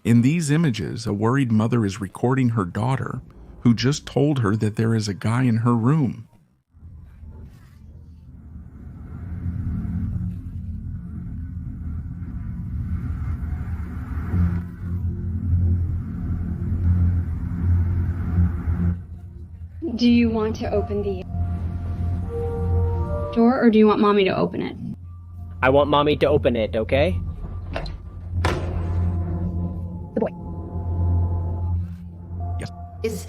In these images, a worried mother is recording her daughter, who just told her that there is a guy in her room. Do you want to open the door, or do you want Mommy to open it? I want Mommy to open it, okay? The boy Yes. is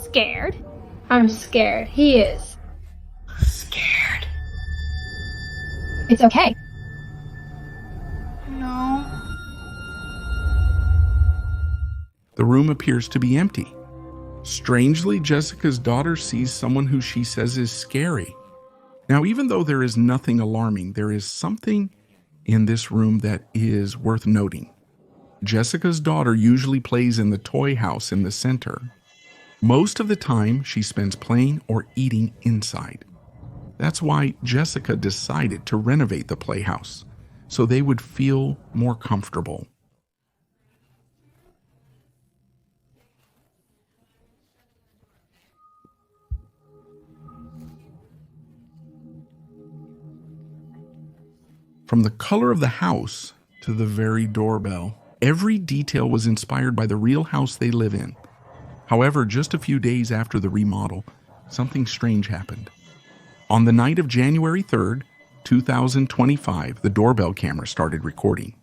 scared. I'm scared. He is. Scared. It's okay. No. The room appears to be empty. Strangely, Jessica's daughter sees someone who she says is scary. Now, even though there is nothing alarming, there is something in this room that is worth noting. Jessica's daughter usually plays in the toy house in the center. Most of the time, she spends playing or eating inside. That's why Jessica decided to renovate the playhouse, so they would feel more comfortable. From the color of the house to the very doorbell, every detail was inspired by the real house they live in. However, just a few days after the remodel, something strange happened. On the night of January 3rd, 2025, the doorbell camera started recording.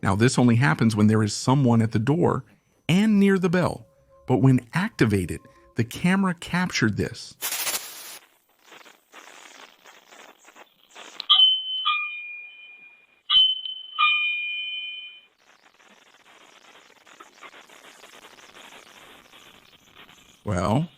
Now, this only happens when there is someone at the door and near the bell, but when activated, the camera captured this. Well,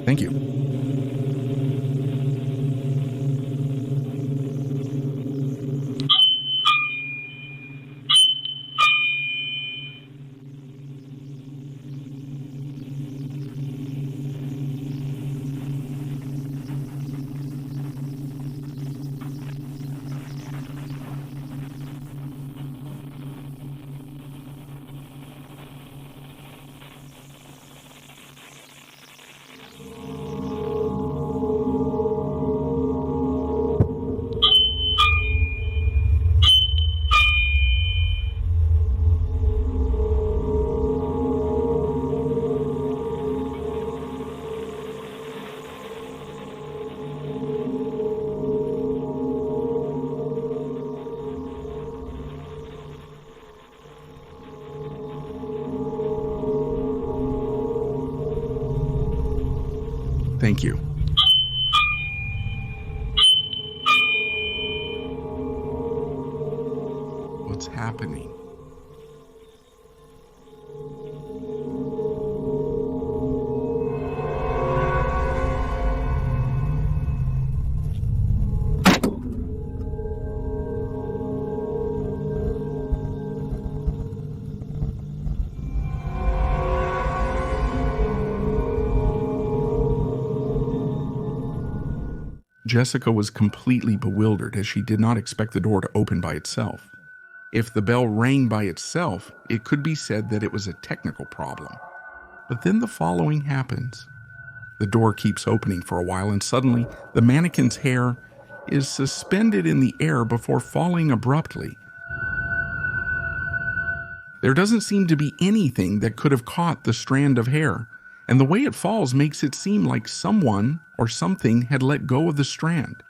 thank you. Thank you. What's happening? Jessica was completely bewildered as she did not expect the door to open by itself. If the bell rang by itself, it could be said that it was a technical problem. But then the following happens. The door keeps opening for a while, and suddenly the mannequin's hair is suspended in the air before falling abruptly. There doesn't seem to be anything that could have caught the strand of hair, and the way it falls makes it seem like someone or something had let go of the strand.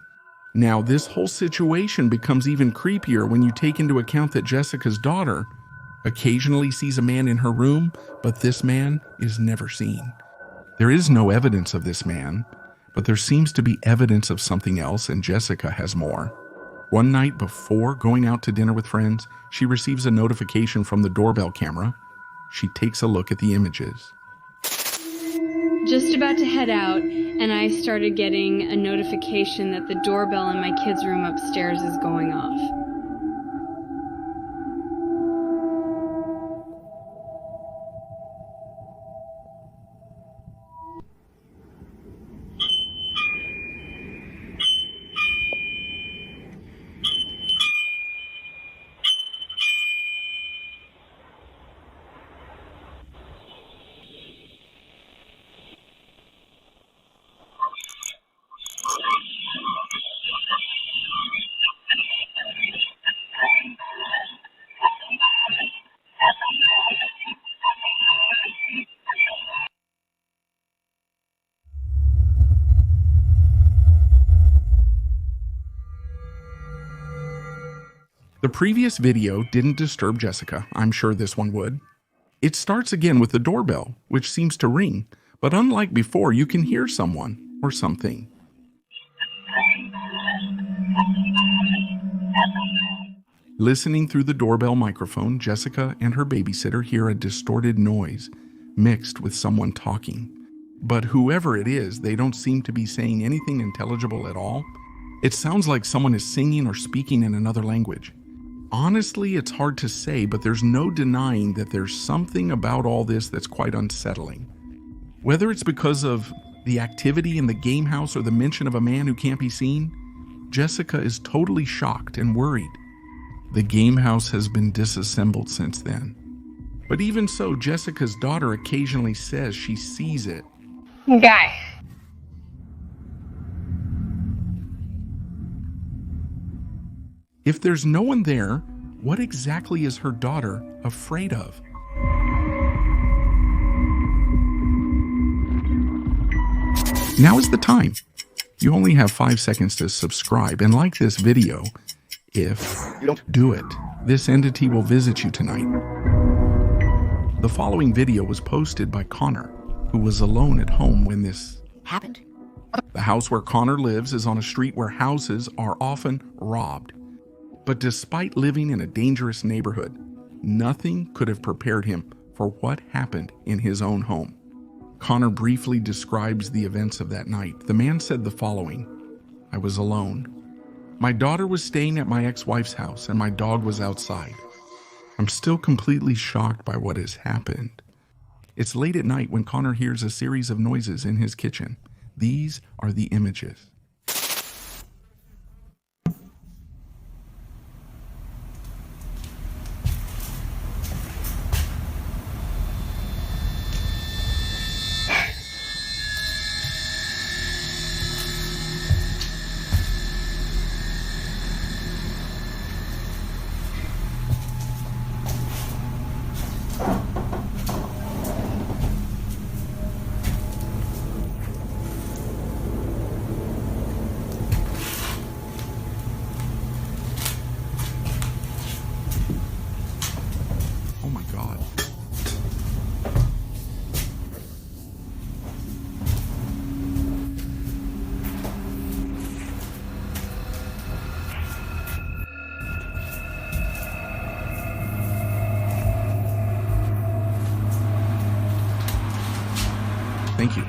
Now, this whole situation becomes even creepier when you take into account that Jessica's daughter occasionally sees a man in her room, but this man is never seen. There is no evidence of this man, but there seems to be evidence of something else, and Jessica has more. One night before going out to dinner with friends, she receives a notification from the doorbell camera. She takes a look at the images. Just about to head out, and I started getting a notification that the doorbell in my kids' room upstairs is going off. The previous video didn't disturb Jessica. I'm sure this one would. It starts again with the doorbell, which seems to ring, but unlike before, you can hear someone or something. Listening through the doorbell microphone, Jessica and her babysitter hear a distorted noise mixed with someone talking. But whoever it is, they don't seem to be saying anything intelligible at all. It sounds like someone is singing or speaking in another language. Honestly, it's hard to say, but there's no denying that there's something about all this that's quite unsettling. Whether it's because of the activity in the game house or the mention of a man who can't be seen, Jessica is totally shocked and worried. The game house has been disassembled since then. But even so, Jessica's daughter occasionally says she sees it. Guy. If there's no one there, what exactly is her daughter afraid of? Now is the time. You only have 5 seconds to subscribe and like this video. If you don't do it, this entity will visit you tonight. The following video was posted by Connor, who was alone at home when this Happened. The house where Connor lives is on a street where houses are often robbed. But despite living in a dangerous neighborhood, nothing could have prepared him for what happened in his own home. Connor briefly describes the events of that night. The man said the following: "I was alone. My daughter was staying at my ex-wife's house and my dog was outside. I'm still completely shocked by what has happened." It's late at night when Connor hears a series of noises in his kitchen. These are the images. Oh my God. Thank you.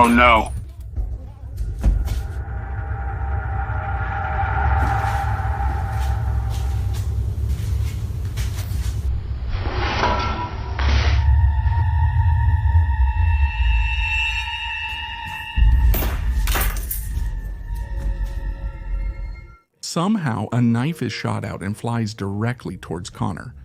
No. Somehow, a knife is shot out and flies directly towards Connor.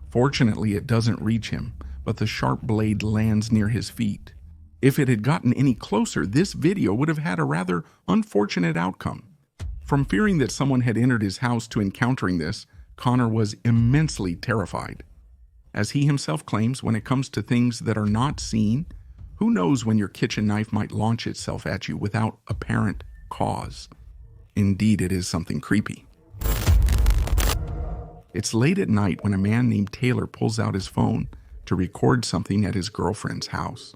Fortunately, it doesn't reach him, but the sharp blade lands near his feet. If it had gotten any closer, this video would have had a rather unfortunate outcome. From fearing that someone had entered his house to encountering this, Connor was immensely terrified. As he himself claims, when it comes to things that are not seen, who knows when your kitchen knife might launch itself at you without apparent cause. Indeed, it is something creepy. It's late at night when a man named Taylor pulls out his phone to record something at his girlfriend's house.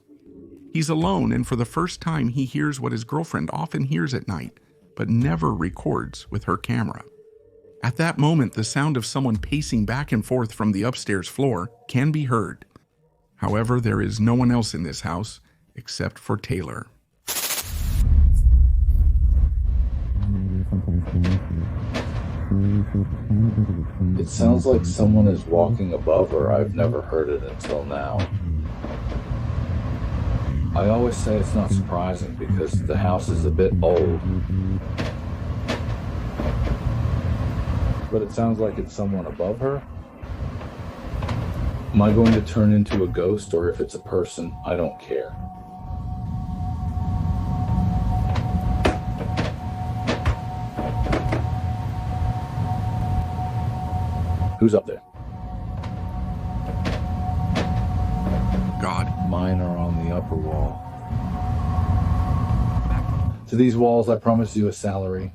He's alone, and for the first time he hears what his girlfriend often hears at night, but never records with her camera. At that moment, the sound of someone pacing back and forth from the upstairs floor can be heard. However, there is no one else in this house except for Taylor. It sounds like someone is walking above her. I've never heard it until now. I always say it's not surprising because the house is a bit old. But it sounds like it's someone above her. Am I going to turn into a ghost, or if it's a person, I don't care. Who's up there? God. Mine are on the upper wall. To these walls, I promise you a salary.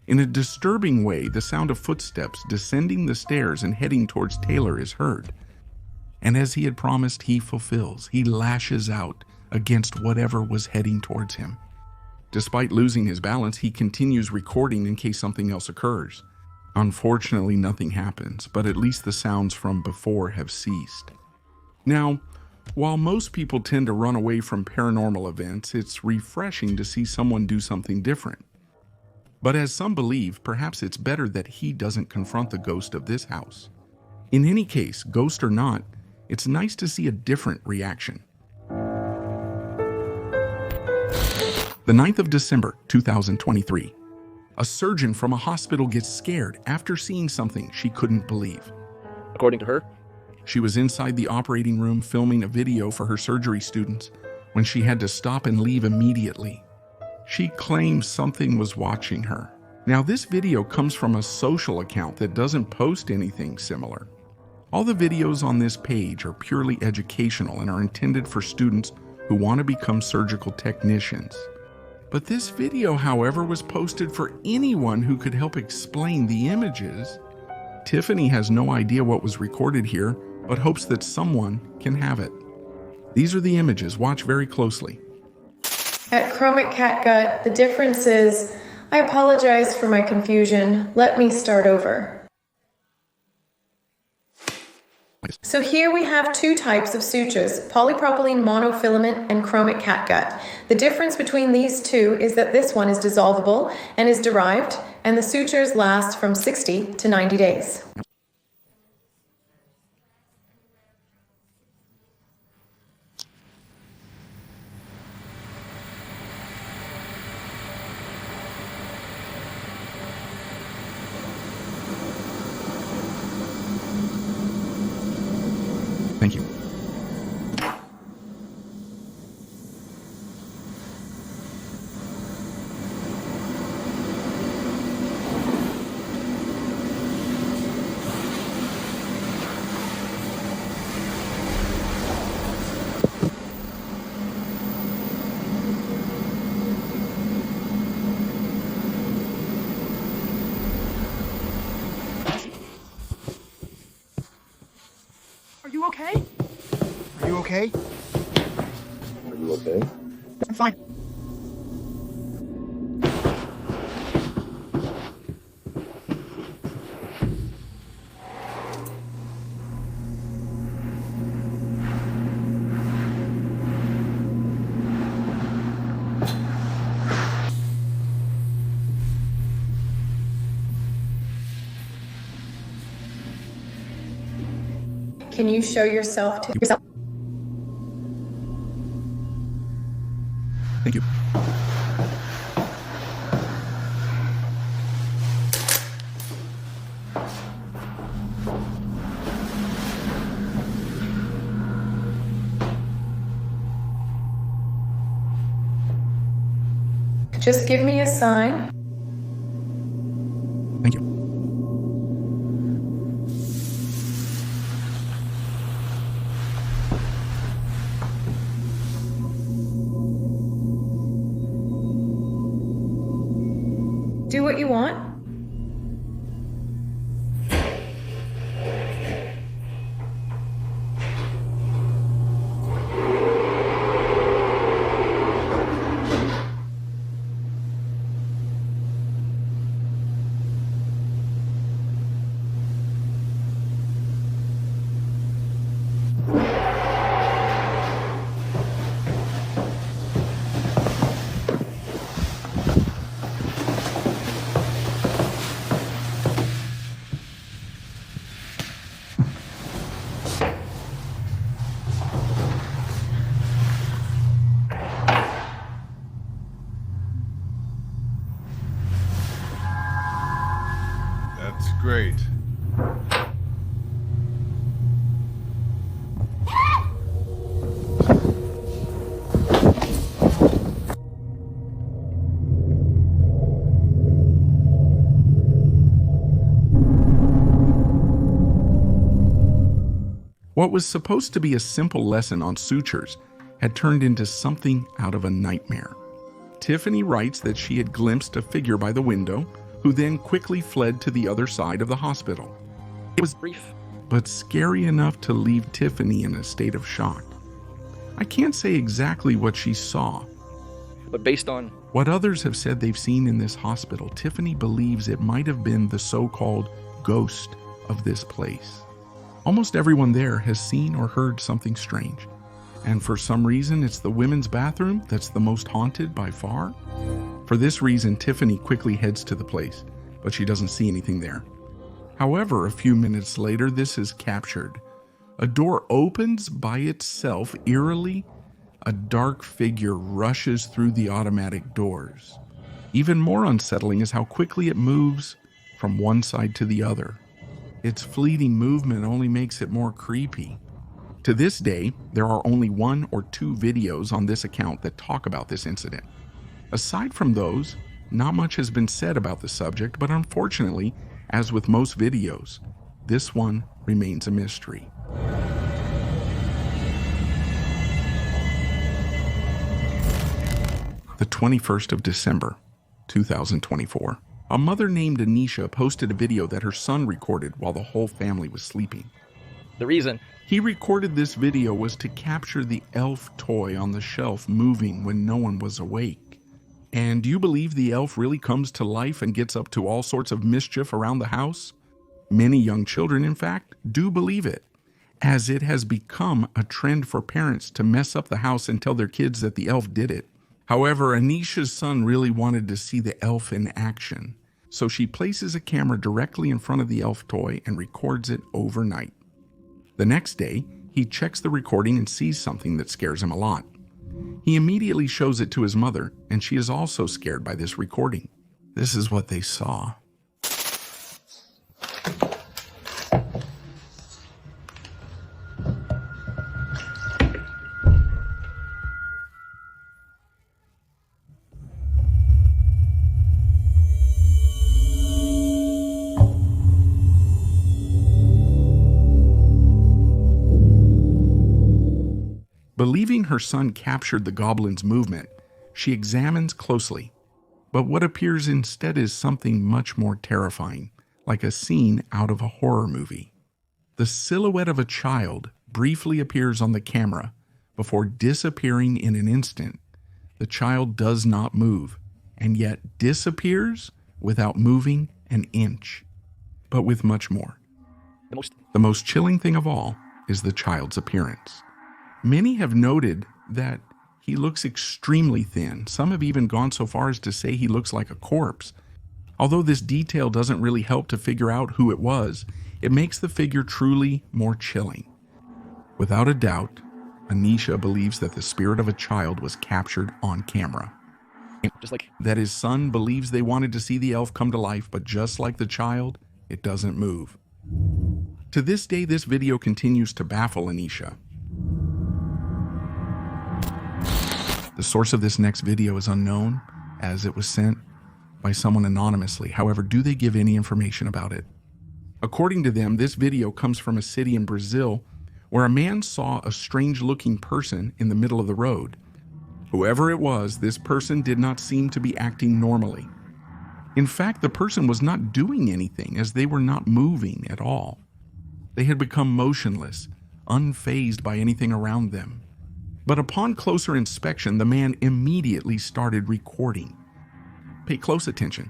In a disturbing way, the sound of footsteps descending the stairs and heading towards Taylor is heard. And as he had promised, he fulfills. He lashes out against whatever was heading towards him. Despite losing his balance, he continues recording in case something else occurs. Unfortunately, nothing happens, but at least the sounds from before have ceased. Now, while most people tend to run away from paranormal events, it's refreshing to see someone do something different. But as some believe, perhaps it's better that he doesn't confront the ghost of this house. In any case, ghost or not, it's nice to see a different reaction. The 9th of December, 2023. A surgeon from a hospital gets scared after seeing something she couldn't believe. According to her, she was inside the operating room filming a video for her surgery students when she had to stop and leave immediately. She claims something was watching her. Now, this video comes from a social account that doesn't post anything similar. All the videos on this page are purely educational and are intended for students who want to become surgical technicians. But this video, however, was posted for anyone who could help explain the images. Tiffany has no idea what was recorded here, but hopes that someone can have it. These are the images. Watch very closely. At Chromic Catgut, the difference is, I apologize for my confusion. Let me start over. So here we have two types of sutures, polypropylene monofilament and chromic catgut. The difference between these two is that this one is dissolvable and is derived, and the sutures last from 60 to 90 days. Thank you. Are you okay? Are you okay? Are you okay? I'm fine. Can you show yourself to yourself? Thank you. Just give me a sign. Thank you. Do what you want. That's great. What was supposed to be a simple lesson on sutures had turned into something out of a nightmare. Tiffany writes that she had glimpsed a figure by the window, who then quickly fled to the other side of the hospital. It was brief, but scary enough to leave Tiffany in a state of shock. I can't say exactly what she saw, but based on what others have said they've seen in this hospital, Tiffany believes it might have been the so-called ghost of this place. Almost everyone there has seen or heard something strange, and for some reason it's the women's bathroom that's the most haunted by far. For this reason, Tiffany quickly heads to the place, but she doesn't see anything there. However, a few minutes later, this is captured. A door opens by itself eerily. A dark figure rushes through the automatic doors. Even more unsettling is how quickly it moves from one side to the other. Its fleeting movement only makes it more creepy. To this day, there are only 1 or 2 videos on this account that talk about this incident. Aside from those, not much has been said about the subject, but unfortunately, as with most videos, this one remains a mystery. The 21st of December, 2024. A mother named Anisha posted a video that her son recorded while the whole family was sleeping. the reason. He recorded this video was to capture the elf toy on the shelf moving when no one was awake. And do you believe the elf really comes to life and gets up to all sorts of mischief around the house? Many young children, in fact, do believe it, as it has become a trend for parents to mess up the house and tell their kids that the elf did it. However, Anisha's son really wanted to see the elf in action, so she places a camera directly in front of the elf toy and records it overnight. The next day, he checks the recording and sees something that scares him a lot. He immediately shows it to his mother, and she is also scared by this recording. This is what they saw. Believing her son captured the goblin's movement, she examines closely. But what appears instead is something much more terrifying, like a scene out of a horror movie. The silhouette of a child briefly appears on the camera before disappearing in an instant. The child does not move, and yet disappears without moving an inch, but with much more. The most chilling thing of all is the child's appearance. Many have noted that he looks extremely thin. Some have even gone so far as to say he looks like a corpse. Although this detail doesn't really help to figure out who it was, it makes the figure truly more chilling. Without a doubt, Anisha believes that the spirit of a child was captured on camera. Just like, That his son believes they wanted to see the elf come to life, but just like the child, it doesn't move. To this day, this video continues to baffle Anisha. The source of this next video is unknown, as it was sent by someone anonymously. However, do they give any information about it? According to them, this video comes from a city in Brazil where a man saw a strange-looking person in the middle of the road. Whoever it was, this person did not seem to be acting normally. In fact, the person was not doing anything, as they were not moving at all. They had become motionless, unfazed by anything around them. But upon closer inspection, the man immediately started recording. Pay close attention.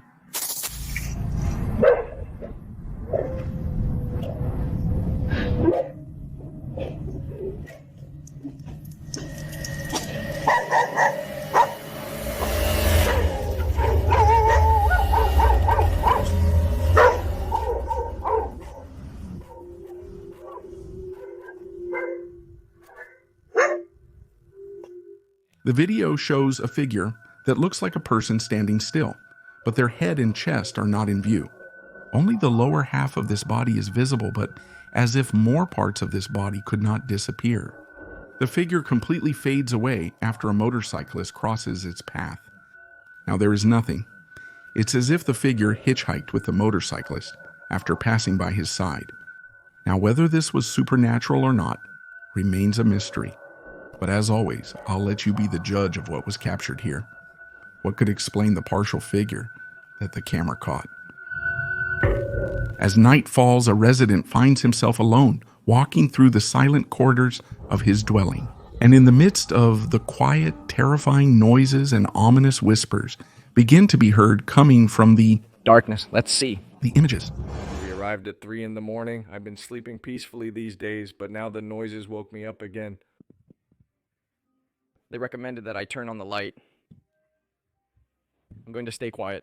The video shows a figure that looks like a person standing still, but their head and chest are not in view. Only the lower half of this body is visible, but as if more parts of this body could not disappear. The figure completely fades away after a motorcyclist crosses its path. Now there is nothing. It's as if the figure hitchhiked with the motorcyclist after passing by his side. Now whether this was supernatural or not remains a mystery. But as always, I'll let you be the judge of what was captured here. What could explain the partial figure that the camera caught? As night falls, a resident finds himself alone, walking through the silent corridors of his dwelling. And in the midst of the quiet, terrifying noises and ominous whispers begin to be heard coming from the darkness. Let's see. The images. We arrived at 3 in the morning. I've been sleeping peacefully these days, but now the noises woke me up again. They recommended that I turn on the light. I'm going to stay quiet.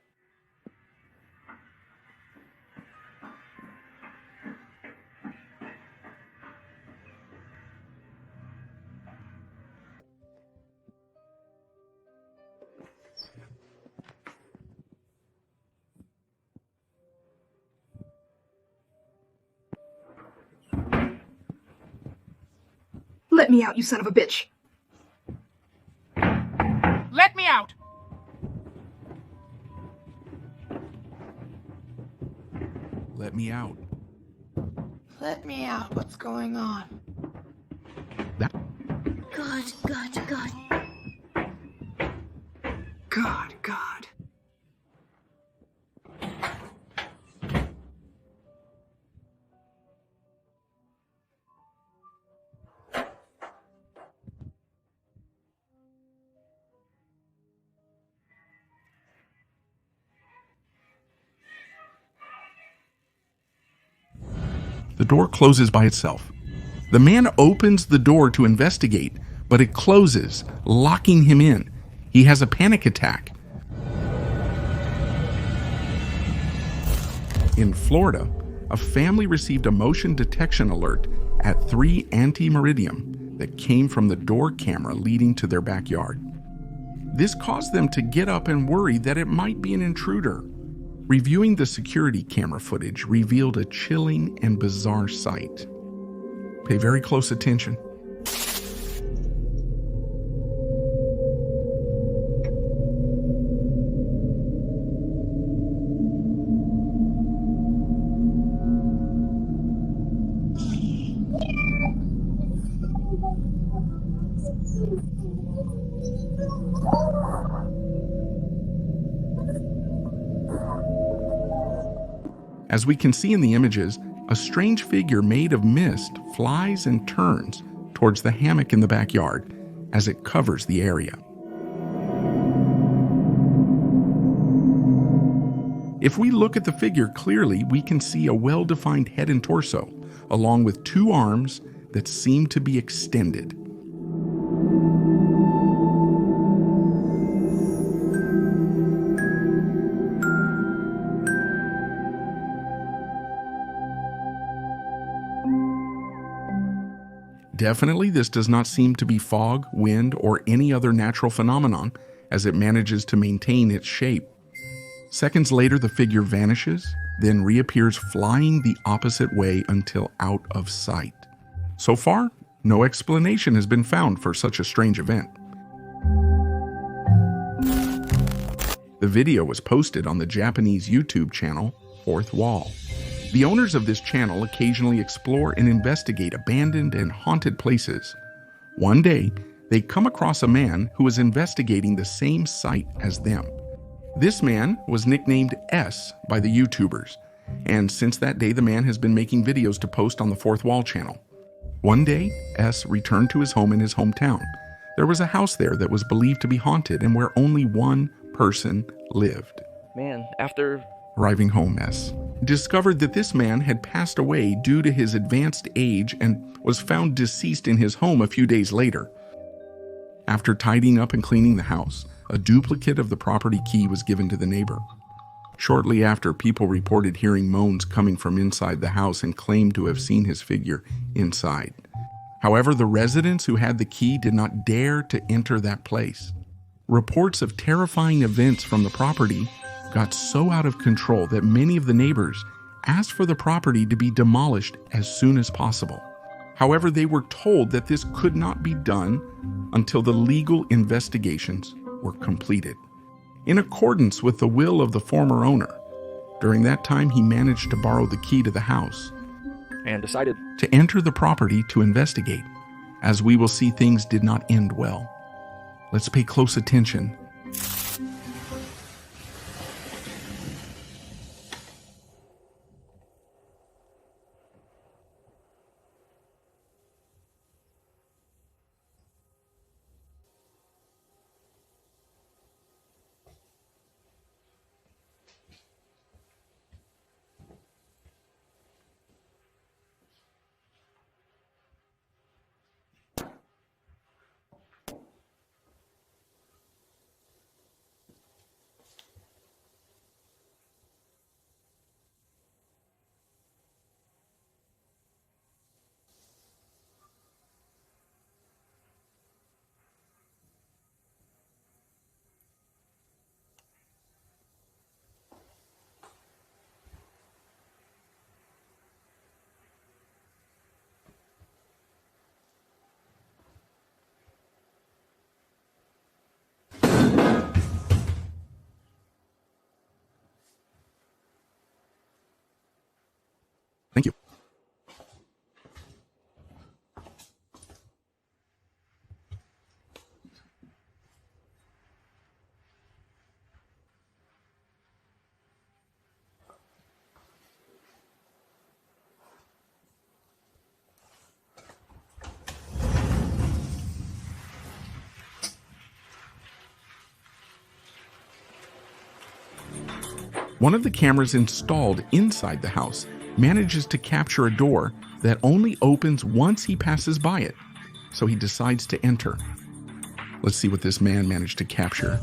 Let me out, you son of a bitch! Let me out! Let me out. Let me out. What's going on? That. God. God. The door closes by itself. The man opens the door to investigate, but it closes, locking him in. He has a panic attack. In Florida, a family received a motion detection alert at 3 anti-meridium that came from the door camera leading to their backyard. This caused them to get up and worry that it might be an intruder. Reviewing the security camera footage revealed a chilling and bizarre sight. Pay very close attention. As we can see in the images, a strange figure made of mist flies and turns towards the hammock in the backyard as it covers the area. If we look at the figure clearly, we can see a well-defined head and torso, along with 2 arms that seem to be extended. Definitely, this does not seem to be fog, wind, or any other natural phenomenon, as it manages to maintain its shape. Seconds later, the figure vanishes, then reappears flying the opposite way until out of sight. So far, no explanation has been found for such a strange event. The video was posted on the Japanese YouTube channel, Fourth Wall. The owners of this channel occasionally explore and investigate abandoned and haunted places. One day, they come across a man who is investigating the same site as them. This man was nicknamed S by the YouTubers, and since that day the man has been making videos to post on the Fourth Wall channel. One day, S returned to his home in his hometown. There was a house there that was believed to be haunted and where only one person lived. Man, after... Arriving home, S discovered that this man had passed away due to his advanced age and was found deceased in his home a few days later. After tidying up and cleaning the house, a duplicate of the property key was given to the neighbor. Shortly after, people reported hearing moans coming from inside the house and claimed to have seen his figure inside. However, the residents who had the key did not dare to enter that place. Reports of terrifying events from the property got so out of control that many of the neighbors asked for the property to be demolished as soon as possible. However, they were told that this could not be done until the legal investigations were completed. In accordance with the will of the former owner, during that time he managed to borrow the key to the house And decided to enter the property to investigate. As we will see, things did not end well. Let's pay close attention. Thank you. One of the cameras installed inside the house manages to capture a door that only opens once he passes by it, so he decides to enter. Let's see what this man managed to capture.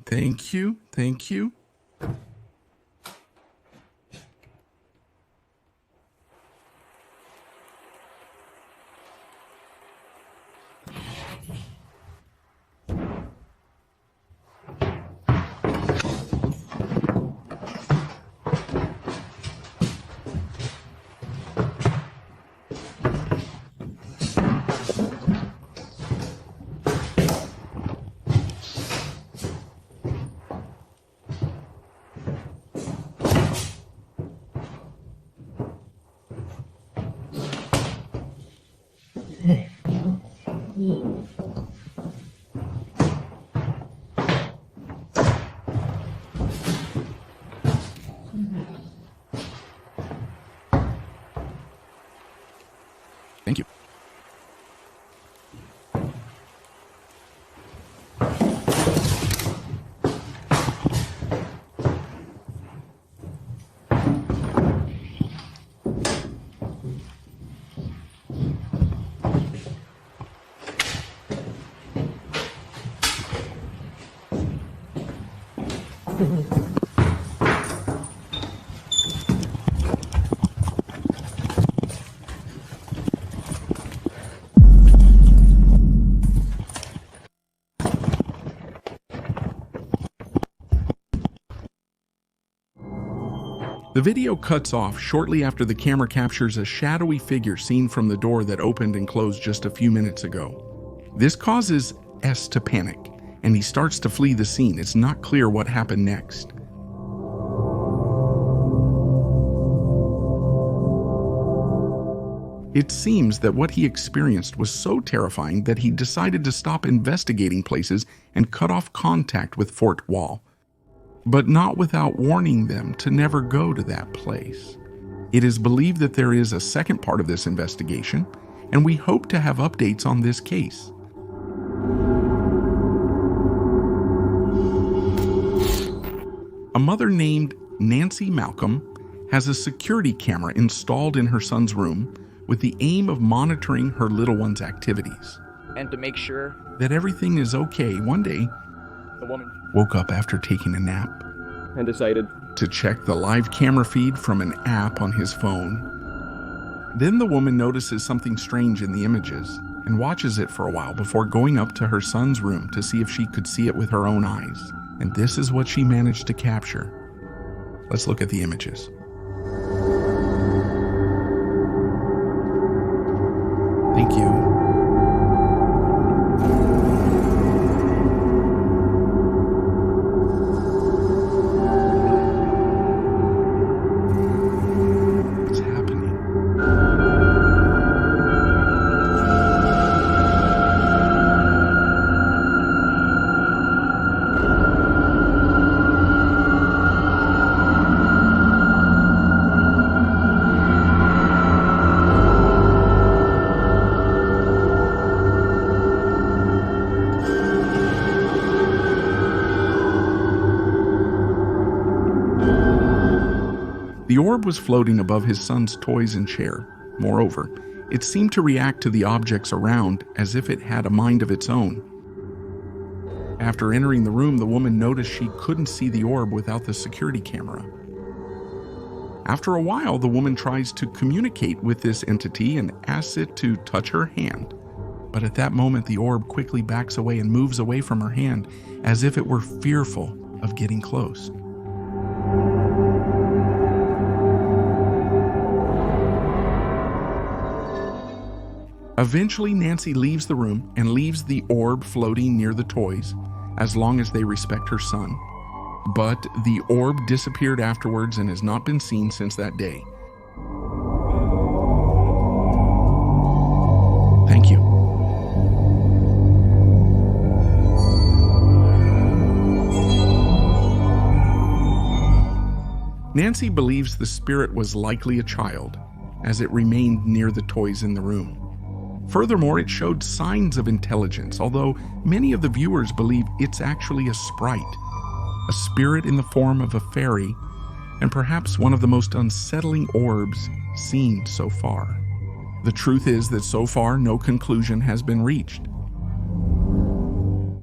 Thank you, thank you. Thank you. The video cuts off shortly after the camera captures a shadowy figure seen from the door that opened and closed just a few minutes ago. This causes S to panic, and he starts to flee the scene. It's not clear what happened next. It seems that what he experienced was so terrifying that he decided to stop investigating places and cut off contact with Fort Wall, but not without warning them to never go to that place. It is believed that there is a second part of this investigation, and we hope to have updates on this case. A mother named Nancy Malcolm has a security camera installed in her son's room with the aim of monitoring her little one's activities. And to make sure that everything is okay, one day, the woman woke up after taking a nap and decided to check the live camera feed from an app on his phone. Then the woman notices something strange in the images and watches it for a while before going up to her son's room to see if she could see it with her own eyes. And this is what she managed to capture. Let's look at the images. Thank you. The orb was floating above his son's toys and chair. Moreover, it seemed to react to the objects around as if it had a mind of its own. After entering the room, the woman noticed she couldn't see the orb without the security camera. After a while, the woman tries to communicate with this entity and asks it to touch her hand. But at that moment, the orb quickly backs away and moves away from her hand as if it were fearful of getting close. Eventually, Nancy leaves the room and leaves the orb floating near the toys, as long as they respect her son. But the orb disappeared afterwards and has not been seen since that day. Thank you. Nancy believes the spirit was likely a child, as it remained near the toys in the room. Furthermore, it showed signs of intelligence, although many of the viewers believe it's actually a sprite, a spirit in the form of a fairy, and perhaps one of the most unsettling orbs seen so far. The truth is that so far no conclusion has been reached.